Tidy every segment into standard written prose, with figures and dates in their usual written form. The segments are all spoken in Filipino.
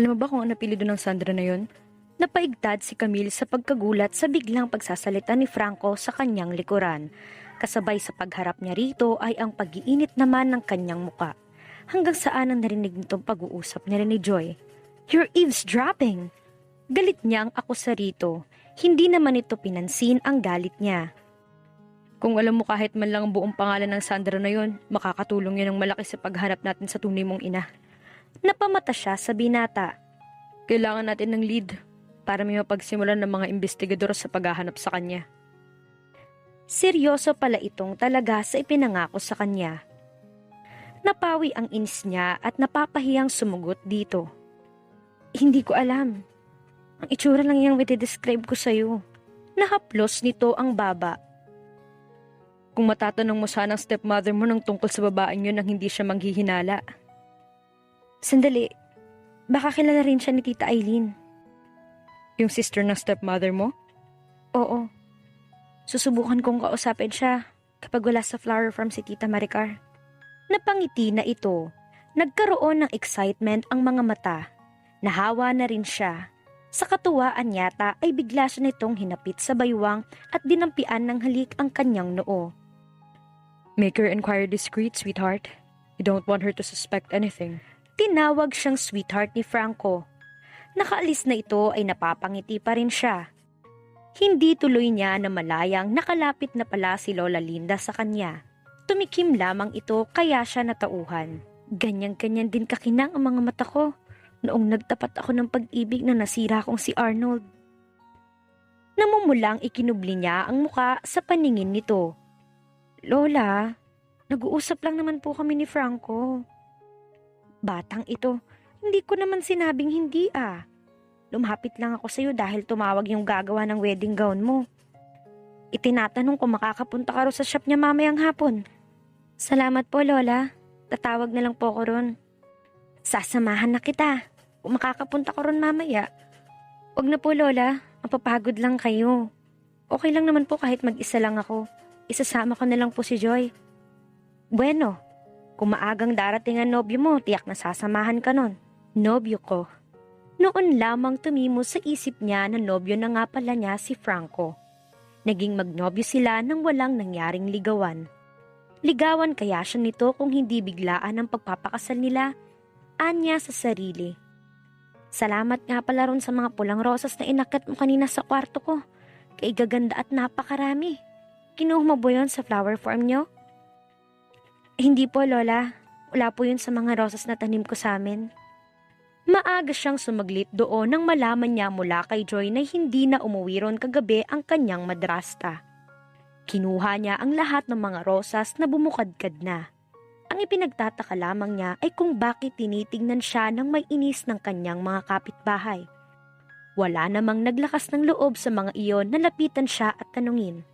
Alam mo ba kung ano apelyido ng Sandra na yon? Napaigtad si Camille sa pagkagulat sa biglang pagsasalita ni Franco sa kanyang likuran. Kasabay sa pagharap niya rito ay ang pag-iinit naman ng kanyang muka. Hanggang saan ang narinig nitong pag-uusap nila ni Joy. "You're eavesdropping!" Galit niya ang akusa rito. Hindi naman ito pinansin ang galit niya. Kung alam mo kahit man lang ang buong pangalan ng Sandra na yon, makakatulong yan ng malaki sa paghanap natin sa tunay mong ina. Napamata siya sa binata. Kailangan natin ng lead para may mapagsimulan ng mga investigador sa paghahanap sa kanya. Seryoso pala itong talaga sa ipinangako sa kanya. Napawi ang inis niya at napapahiyang sumugot dito. Hindi ko alam. Ang itsura lang yung describe ko sa'yo. Nahaplos nito ang baba. Kung matatanong mo sana ang stepmother mo ng tungkol sa babaeng yun nang hindi siya manghihinala. Sandali, baka kilala rin siya ni Tita Eileen. Yung sister ng stepmother mo? Oo. Susubukan kong kausapin siya kapag wala sa flower farm si Tita Maricar. Napangiti na ito. Nagkaroon ng excitement ang mga mata. Nahawa na rin siya. Sa katuwaan yata ay bigla siya nitong hinapit sa baywang at dinampian ng halik ang kanyang noo. Make her inquire discreet, sweetheart. You don't want her to suspect anything. Tinawag siyang sweetheart ni Franco. Nakaalis na ito ay napapangiti pa rin siya. Hindi tuloy niya na malayang nakalapit na pala si Lola Linda sa kanya. Tumikim lamang ito kaya siya natauhan. Ganyan-ganyan din kakinang ang mga mata ko noong nagtapat ako ng pag-ibig na nasira kong si Arnold. Namumulang ikinubli niya ang muka sa paningin nito. Lola, nag-uusap lang naman po kami ni Franco. Batang ito, hindi ko naman sinabing hindi ah. Lumapit lang ako sa'yo dahil tumawag yung gagawa ng wedding gown mo. Itinatanong kung makakapunta ka ro sa shop niya mamayang hapon. Salamat po, Lola. Tatawag na lang po ko ron. Sasamahan na kita. Kung makakapunta ko ron mamaya. Huwag na po, Lola. Mapapagod lang kayo. Okay lang naman po kahit mag-isa lang ako. Isasama ko na lang po si Joy. Bueno, kung maagang darating ang nobyo mo, tiyak na sasamahan ka nun. Nobyo ko. Noon lamang tumimo sa isip niya na nobyo na nga pala niya si Franco. Naging magnobyo sila nang walang nangyaring ligawan. Ligawan kaya siya nito kung hindi biglaan ang pagpapakasal nila? Anya sa sarili. Salamat nga pala ron sa mga pulang rosas na inakyat mo kanina sa kwarto ko. Kay gaganda at napakarami. Kinuha mo ba yun sa flower farm nyo? Hindi po, Lola. Wala po yun sa mga rosas na tanim ko sa amin. Maaga siyang sumaglit doon nang malaman niya mula kay Joy na hindi na umuwi ron kagabi ang kanyang madrasta. Kinuha niya ang lahat ng mga rosas na bumukadkad na. Ang ipinagtataka lamang niya ay kung bakit tinitingnan siya ng may inis ng kanyang mga kapitbahay. Wala namang naglakas ng loob sa mga iyon na lapitan siya at tanungin.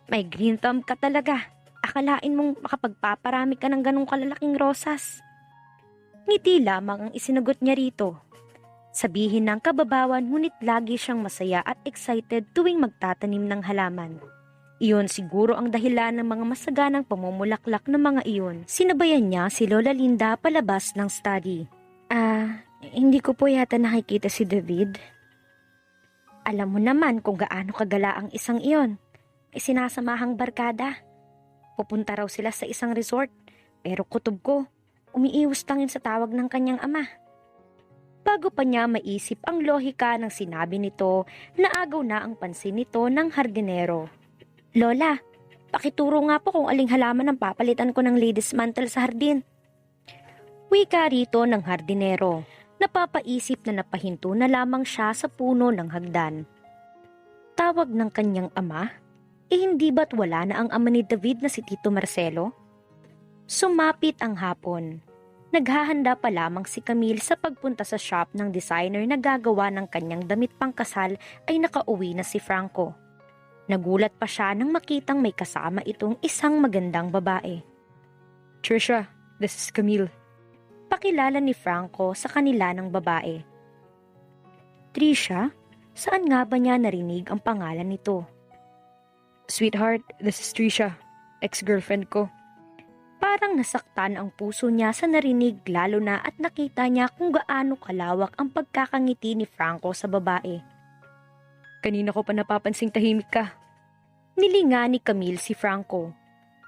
May green thumb ka talaga. Akalain mong makapagpaparami ka ng ganong kalalaking rosas. Ngiti lamang ang isinagot niya rito. Sabihin ng kababawan ngunit lagi siyang masaya at excited tuwing magtatanim ng halaman. Iyon siguro ang dahilan ng mga masaganang pamumulaklak ng mga iyon. Sinabayan niya si Lola Linda palabas ng study. Hindi ko po yata nakikita si David. Alam mo naman kung gaano kagala ang isang iyon. May sinasamahang barkada. Pupunta raw sila sa isang resort. Pero kutob ko, umiiwas lang yun sa tawag ng kanyang ama. Bago pa niya maisip ang lohika ng sinabi nito, naagaw na ang pansin nito ng hardinero. Lola, pakituro nga po kung aling halaman ang papalitan ko ng ladies mantle sa hardin. Wika rito ng hardinero. Napapaisip na napahinto na lamang siya sa puno ng hagdan. Tawag ng kanyang ama? Hindi ba't wala na ang ama ni David na si Tito Marcelo? Sumapit ang hapon. Naghahanda pa lamang si Camille sa pagpunta sa shop ng designer na gagawa ng kanyang damit pangkasal ay nakauwi na si Franco. Nagulat pa siya nang makitang may kasama itong isang magandang babae. Trisha, this is Camille. Pakilala ni Franco sa kanila ng babae. Trisha? Saan nga ba niya narinig ang pangalan nito? Sweetheart, this is Trisha, ex-girlfriend ko. Parang nasaktan ang puso niya sa narinig lalo na at nakita niya kung gaano kalawak ang pagkakangiti ni Franco sa babae. Kanina ko pa napapansing tahimik ka. Nilinga ni Camille si Franco.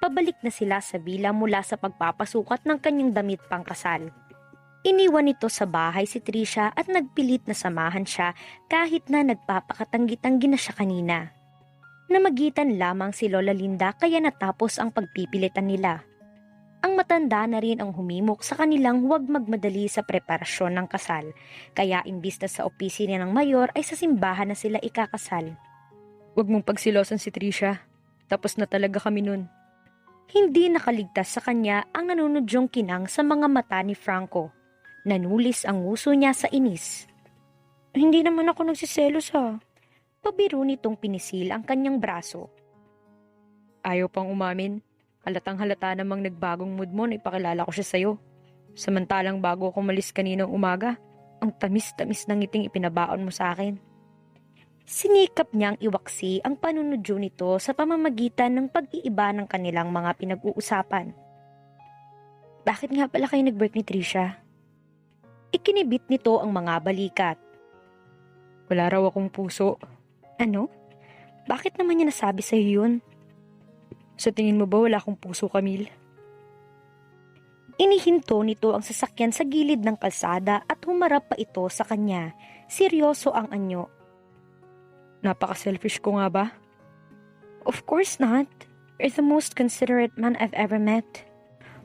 Pabalik na sila sa villa mula sa pagpapasukat ng kanyang damit pangkasal. Iniwan nito sa bahay si Trisha at nagpilit na samahan siya kahit na nagpapakatanggi-tanggi na siya kanina. Namagitan lamang si Lola Linda kaya natapos ang pagpipilitan nila. Ang matanda na rin ang humimok sa kanilang huwag magmadali sa preparasyon ng kasal, kaya imbis na sa opisina ng mayor ay sa simbahan na sila ikakasal. Huwag mong pagsilosan si Trisha, tapos na talaga kami nun. Hindi nakaligtas sa kanya ang nanunudyong kinang sa mga mata ni Franco. Nanulis ang nguso niya sa inis. Hindi naman ako nagsiselos ha. Pabiro nitong pinisil ang kanyang braso. Ayaw pang umamin. Halatang halata namang nagbagong mood mo na ipakilala ko siya sa'yo. Samantalang bago ako malis kaninang umaga, ang tamis-tamis ng ngiting ipinabaon mo sa akin. Sinikap niyang iwaksi ang panunudyo nito sa pamamagitan ng pag-iiba ng kanilang mga pinag-uusapan. Bakit nga pala kayo nag-break ni Trisha? Ikinibit nito ang mga balikat. Wala raw akong puso. Ano? Bakit naman niya nasabi sa'yo yun? Sa tingin mo ba wala akong puso, Camille? Inihinto nito ang sasakyan sa gilid ng kalsada at humarap pa ito sa kanya. Seryoso ang anyo. Napaka-selfish ko nga ba? Of course not. You're the most considerate man I've ever met.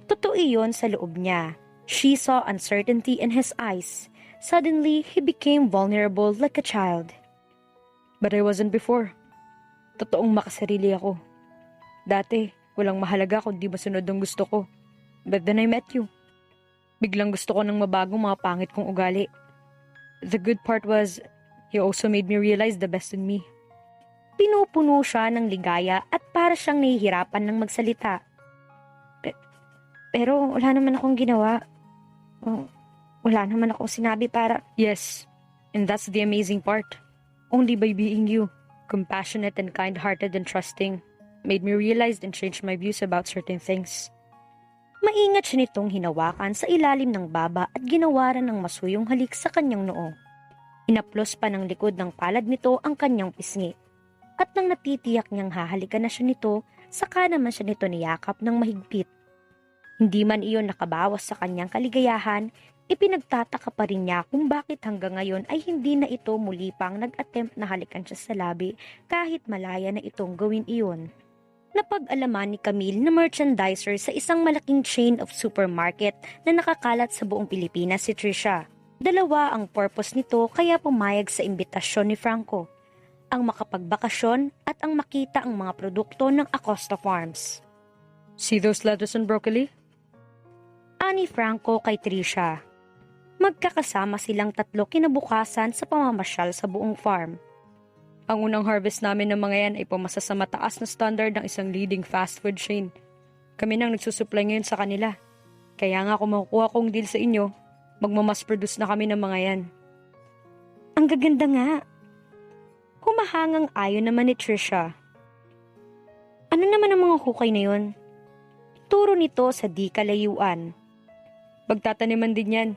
Totoo iyon sa loob niya. She saw uncertainty in his eyes. Suddenly, he became vulnerable like a child. But I wasn't before. Totoong makasarili ako. Dati, walang mahalaga kundi masunod ang gusto ko. But then I met you. Biglang gusto ko ng mabagong mga pangit kong ugali. The good part was, you also made me realize the best in me. Pinupuno siya ng ligaya at para siyang nahihirapan ng magsalita. Pero wala naman akong ginawa. Wala naman akong sinabi para... Yes, and that's the amazing part. Only by being you, compassionate and kind-hearted and trusting, made me realize and change my views about certain things. Maingat siya nitong hinawakan sa ilalim ng baba at ginawaran ng masuyong halik sa kanyang noo. Inaplos pa ng likod ng palad nito ang kanyang pisngi. At nang natitiyak niyang hahalikan na siya nito, saka naman siya nito niyakap ng mahigpit. Hindi man iyon nakabawas sa kanyang kaligayahan, ipinagtataka pa rin niya kung bakit hanggang ngayon ay hindi na ito muli pang nag-attempt na halikan siya sa labi kahit malaya na itong gawin iyon. Napag-alaman ni Camille na merchandiser sa isang malaking chain of supermarket na nakakalat sa buong Pilipinas si Trisha. Dalawa ang purpose nito kaya pumayag sa imbitasyon ni Franco, ang makapagbakasyon at ang makita ang mga produkto ng Acosta Farms. See those lettuce and broccoli? Ani Franco kay Trisha. Magkakasama silang tatlo kinabukasan sa pamamasyal sa buong farm. Ang unang harvest namin ng mga yan ay pumasa sa mataas na standard ng isang leading fast food chain. Kami nang nagsusupply ngayon sa kanila. Kaya nga kung makukuha kong deal sa inyo, magmamass produce na kami ng mga yan. Ang gaganda nga. Humahangang ayon naman ni Trisha. Ano naman ang mga hukay na yun? Turo nito sa di kalayuan. Pagtataniman din yan.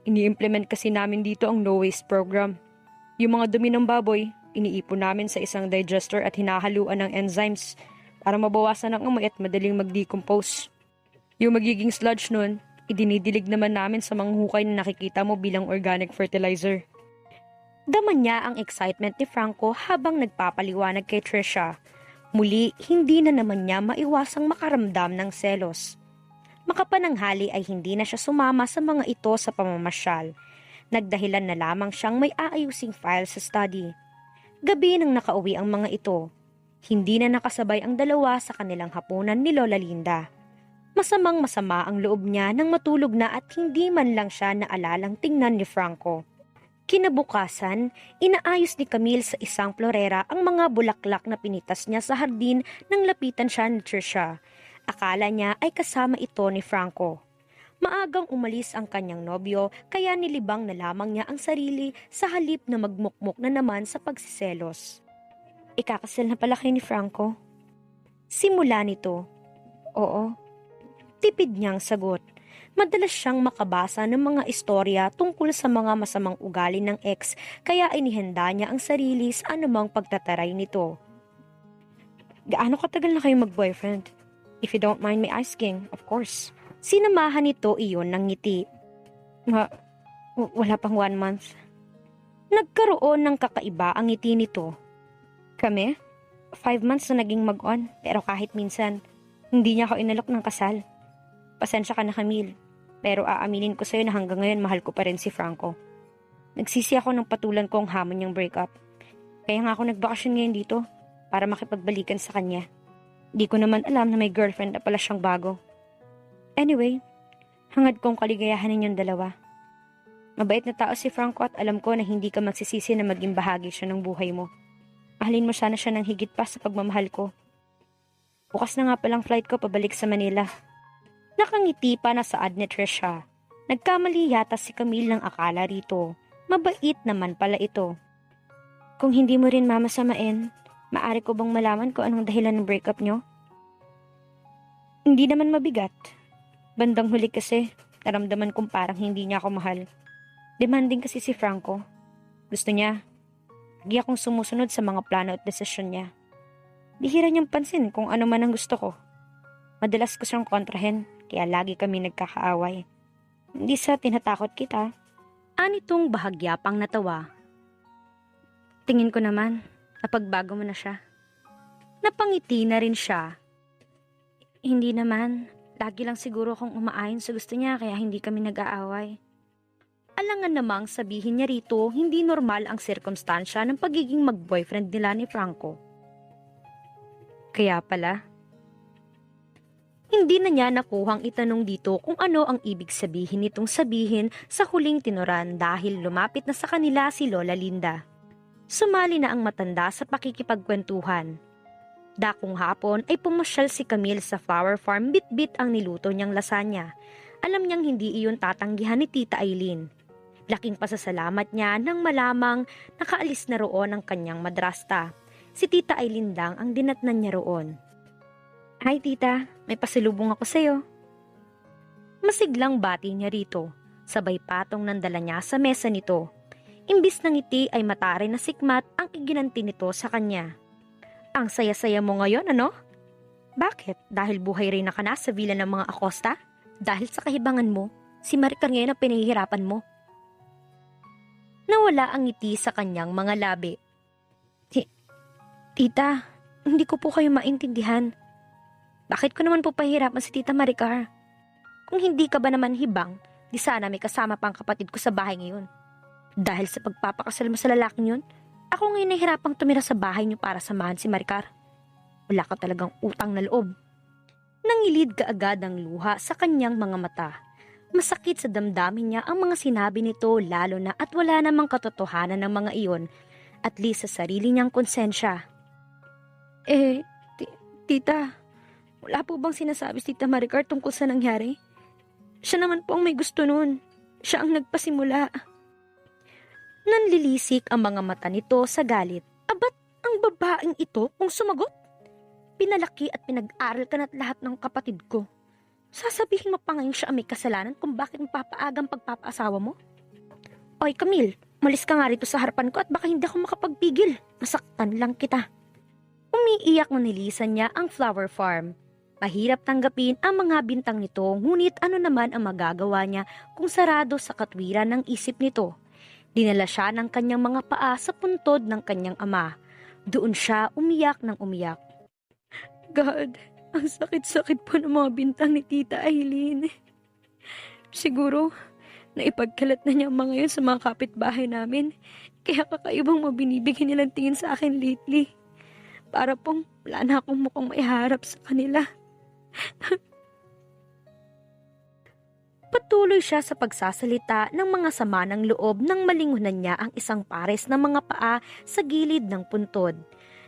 Ini-implement kasi namin dito ang no waste program. Yung mga dumi ng baboy, iniipon namin sa isang digester at hinahaluan ng enzymes para mabawasan ang amoy at madaling mag-decompose. Yung magiging sludge nun, idinidilig naman namin sa mga hukay na nakikita mo bilang organic fertilizer. Daman niya ang excitement ni Franco habang nagpapaliwanag kay Trisha. Muli, hindi na naman niya maiwasang makaramdam ng selos. Makapananghali ay hindi na siya sumama sa mga ito sa pamamasyal. Nagdahilan na lamang siyang may aayusing file sa study. Gabi nang nakauwi ang mga ito. Hindi na nakasabay ang dalawa sa kanilang hapunan ni Lola Linda. Masamang masama ang loob niya nang matulog na at hindi man lang siya naalalang tingnan ni Franco. Kinabukasan, inaayos ni Camille sa isang florera ang mga bulaklak na pinitas niya sa hardin nang lapitan siya ni Trisha. Akala niya ay kasama ito ni Franco. Maagang umalis ang kanyang nobyo kaya nilibang na lamang niya ang sarili sa halip na magmukmuk na naman sa pagsiselos. Ikakasal na pala kayo ni Franco? Simula nito. Oo. Tipid niyang sagot. Madalas siyang makabasa ng mga istorya tungkol sa mga masamang ugali ng ex kaya inihanda niya ang sarili sa anumang pagtataray nito. Gaano katagal na kayo mag-boyfriend? If you don't mind me asking, of course. Sinamahan nito iyon ng ngiti. Wala pang 1 month. Nagkaroon ng kakaiba ang ngiti nito. Kami? 5 months na naging mag-on, pero kahit minsan, hindi niya ako inalok ng kasal. Pasensya ka na, Camille. Pero aaminin ko sa'yo na hanggang ngayon mahal ko pa rin si Franco. Nagsisi ako ng patulan ko ang hamon niyang breakup. Kaya nga ako nagbakasyon ngayon dito para makipagbalikan sa kanya. Di ko naman alam na may girlfriend na pala siyang bago. Anyway, hangad kong kaligayahan ninyong dalawa. Mabait na tao si Franco at alam ko na hindi ka magsisisi na maging bahagi siya ng buhay mo. Mahalin mo sana siya ng higit pa sa pagmamahal ko. Bukas na nga palang flight ko pabalik sa Manila. Nakangiti pa na saad ni Trisha. Nagkamali yata si Camille ng akala rito. Mabait naman pala ito. Kung hindi mo rin mamasamain, maaari ko bang malaman kung anong dahilan ng breakup nyo? Hindi naman mabigat. Bandang huli kasi, naramdaman kong parang hindi niya ako mahal. Demanding kasi si Franco. Gusto niya, lagi akong sumusunod sa mga plano at desisyon niya. Bihira niyang pansin kung ano man ang gusto ko. Madalas ko siyang kontrahen, kaya lagi kami nagkakaaway. Hindi sa tinatakot kita. Anitong bahagya pang natawa. Tingin ko naman, napagbago mo na siya. Napangiti na rin siya. Hindi naman, lagi lang siguro akong umaayon sa gusto niya kaya hindi kami nag-aaway. Alangan namang sabihin niya rito, hindi normal ang sirkumstansya ng pagiging mag-boyfriend nila ni Franco. Kaya pala, hindi na niya nakuhang itanong dito kung ano ang ibig sabihin nitong sabihin sa huling tinuran dahil lumapit na sa kanila si Lola Linda. Sumali na ang matanda sa pakikipagkwentuhan. Dakong hapon ay pumasyal si Camille sa flower farm, bit-bit ang niluto niyang lasagna. Alam niyang hindi iyon tatanggihan ni Tita Aileen. Laking pasasalamat niya nang malamang nakaalis na roon ang kanyang madrasta. Si Tita Aileen lang ang dinatnan niya roon. Hi tita, may pasilubong ako sa'yo. Masiglang bati niya rito, sabay patong ng dala niya sa mesa nito. Imbis ng ngiti ay matari na sikmat ang iginanti nito sa kanya. Ang saya-saya mo ngayon, ano? Bakit? Dahil buhay rin na ka na sa villa ng mga Acosta? Dahil sa kahibangan mo, si Maricar ngayon ang pinahihirapan mo. Nawala ang ngiti sa kanyang mga labi. Tita, hindi ko po kayo maintindihan. Bakit ko naman po pahirapan si Tita Maricar? Kung hindi ka ba naman hibang, di sana may kasama pang kapatid ko sa bahay ngayon. Dahil sa pagpapakasal mo sa lalaking yun, ako ngayon nahihirapang tumira sa bahay niyo para samahan si Maricar. Wala ka talagang utang na loob. Nangilid kaagad ang luha sa kanyang mga mata. Masakit sa damdamin niya ang mga sinabi nito lalo na at wala namang katotohanan ng mga iyon, at least sa sarili niyang konsensya. Tita, wala po bang sinasabi si Tita Maricar tungkol sa nangyari? Siya naman po ang may gusto nun. Siya ang nagpasimula. Nanlilisik ang mga mata nito sa galit. Abat ang babaeng ito kung sumagot? Pinalaki at pinag-aral ka na't lahat ng kapatid ko. Sasabihin mo pa ngayon siya ang may kasalanan kung bakit mapapaagang pagpapaasawa mo? Oy Camille, malis ka nga rito sa harapan ko at baka hindi ako makapagpigil. Masaktan lang kita. Umiiyak na nilisan niya ang flower farm. Mahirap tanggapin ang mga bintang nito, ngunit ano naman ang magagawa niya kung sarado sa katwiran ng isip nito. Dinala siya ng kanyang mga paa sa puntod ng kanyang ama. Doon siya umiyak ng umiyak. God, ang sakit-sakit po ng mga bintang ni Tita Aileen. Siguro, naipagkalat na niya ang mga yun sa mga kapitbahay namin. Kaya kakaibang mabinibigyan nilang tingin sa akin lately. Para pong wala na akong mukhang maiharap sa kanila. Patuloy siya sa pagsasalita ng mga sama ng loob nang malingunan niya ang isang pares ng mga paa sa gilid ng puntod.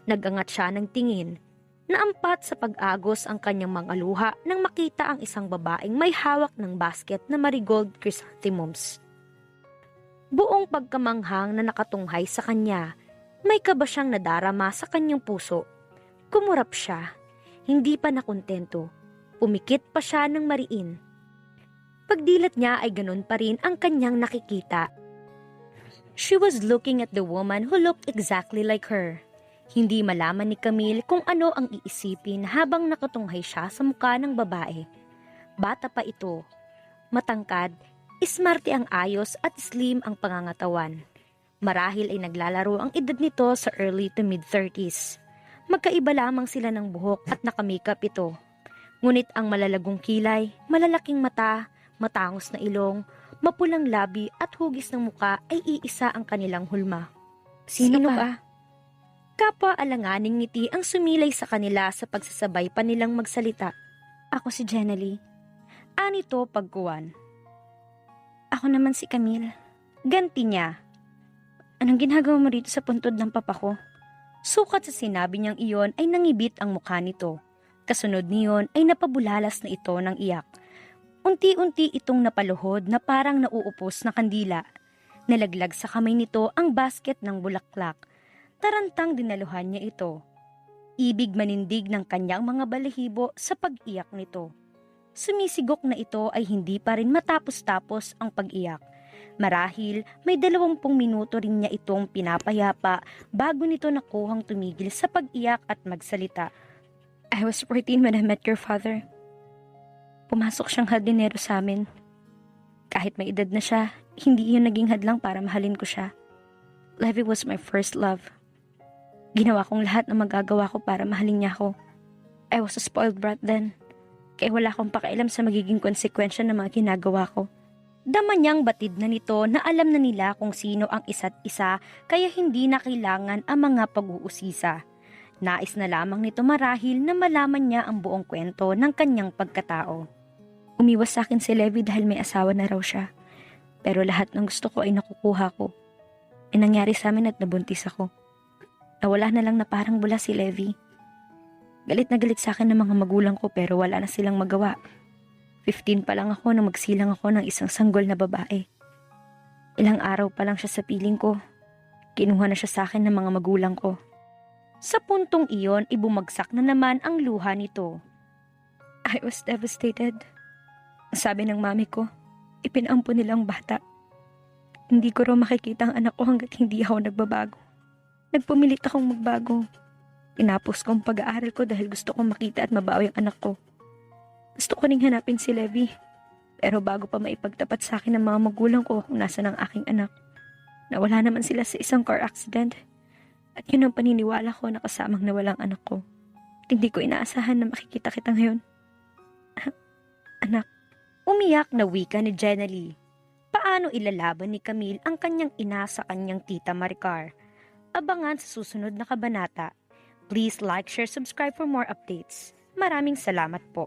Nagangat siya ng tingin. Naampat sa pag-agos ang kanyang mga luha nang makita ang isang babaeng may hawak ng basket na marigold chrysanthemums. Buong pagkamanghang na nakatunghay sa kanya, may kaba siyang nadarama sa kanyang puso. Kumurap siya, hindi pa nakontento. Pumikit pa siya ng mariin. Pagdilat niya ay ganun pa rin ang kanyang nakikita. She was looking at the woman who looked exactly like her. Hindi malaman ni Camille kung ano ang iisipin habang nakatunghay siya sa mukha ng babae. Bata pa ito. Matangkad, ismarte ang ayos at slim ang pangangatawan. Marahil ay naglalaro ang edad nito sa early to mid-30s. Magkaiba lamang sila ng buhok at nakamakeup ito. Ngunit ang malalagong kilay, malalaking mata, matangos na ilong, mapulang labi at hugis ng muka ay iisa ang kanilang hulma. Sino ka? Kapwa-alanganing ngiti ang sumilay sa kanila sa pagsasabay pa nilang magsalita. Ako si Jenalie. Anito pagkuwan. Ako naman si Camille. Ganti niya. Anong ginagawa mo rito sa puntod ng papa ko? Sukat sa sinabi niyang iyon ay nangibit ang mukha nito. Kasunod niyon ay napabulalas na ito ng iyak. Unti-unti itong napaluhod na parang nauupos na kandila. Nalaglag sa kamay nito ang basket ng bulaklak. Tarantang dinaluhan niya ito. Ibig manindig ng kanyang mga balahibo sa pag-iyak nito. Sumisigok na ito ay hindi pa rin matapos-tapos ang pag-iyak. Marahil may 20 minuto rin niya itong pinapayapa bago nito nakuhang tumigil sa pag-iyak at magsalita. I was 14 when I met your father. Pumasok siyang hardinero sa amin. Kahit may edad na siya, hindi iyon naging hadlang para mahalin ko siya. Levi was my first love. Ginawa kong lahat na magagawa ko para mahalin niya ako. I was a spoiled brat then. Kaya wala akong pakialam sa magiging konsekwensya ng mga ginagawa ko. Dama niyang batid na nito na alam na nila kung sino ang isa't isa kaya hindi na kailangan ang mga pag-uusisa. Nais na lamang nito marahil na malaman niya ang buong kwento ng kanyang pagkatao. Umiwas sa akin si Levi dahil may asawa na raw siya. Pero lahat ng gusto ko ay nakukuha ko. Nangyari sa amin at nabuntis ako. Nawala na lang na parang bula si Levi. Galit na galit sa akin ng mga magulang ko pero wala na silang magawa. 15 pa lang ako nang magsilang ako ng isang sanggol na babae. Ilang araw pa lang siya sa piling ko. Kinuha na siya sa akin ng mga magulang ko. Sa puntong iyon, ibumagsak na naman ang luha nito. I was devastated. Sabi ng mami ko, ipinampo nilang bata. Hindi ko raw makikita ang anak ko hanggat hindi ako nagbabago. Nagpumilit akong magbago. Tinapos ko ang pag-aaral ko dahil gusto kong makita at mabawi ang anak ko. Gusto ko ring hanapin si Levi. Pero bago pa maipagtapat sa akin ng mga magulang ko kung nasan ang aking anak, nawala naman sila sa isang car accident. At yun ang paniniwala ko na kasamang nawalang anak ko. At hindi ko inaasahan na makikita kita ngayon. Anak. Umiyak na wika ni Jenalie. Paano ilalaban ni Camille ang kanyang ina sa kanyang tita Maricar? Abangan sa susunod na kabanata. Please like, share, subscribe for more updates. Maraming salamat po.